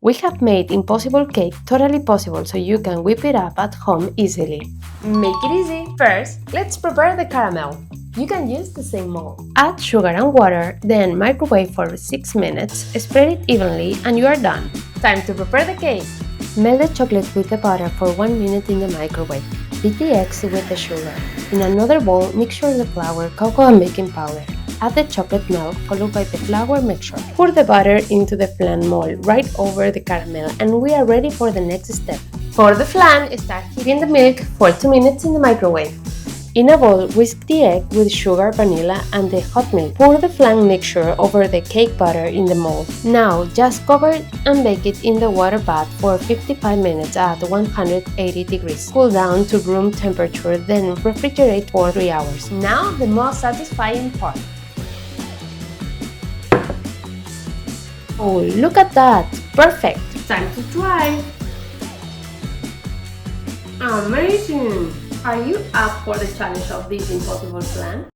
We have made impossible cake totally possible so you can whip it up at home easily. Make it easy! First, let's prepare the caramel. You can use the same mold. Add sugar and water, then microwave for 6 minutes, spread it evenly, and you are done. Time to prepare the cake. Melt the chocolate with the butter for 1 minute in the microwave. Beat the eggs with the sugar. In another bowl, mixture the flour, cocoa, and baking powder. Add the chocolate milk followed by the flour mixture. Pour the butter into the flan mold right over the caramel, and we are ready for the next step. For the flan, start heating the milk for 2 minutes in the microwave. In a bowl, whisk the egg with sugar, vanilla, and the hot milk. Pour the flan mixture over the cake batter in the mold. Now, just cover it and bake it in the water bath for 55 minutes at 180 degrees. Cool down to room temperature, then refrigerate for 3 hours. Now, the most satisfying part. Oh, look at that! Perfect! Time to try! Amazing! Are you up for the challenge of this impossible flan?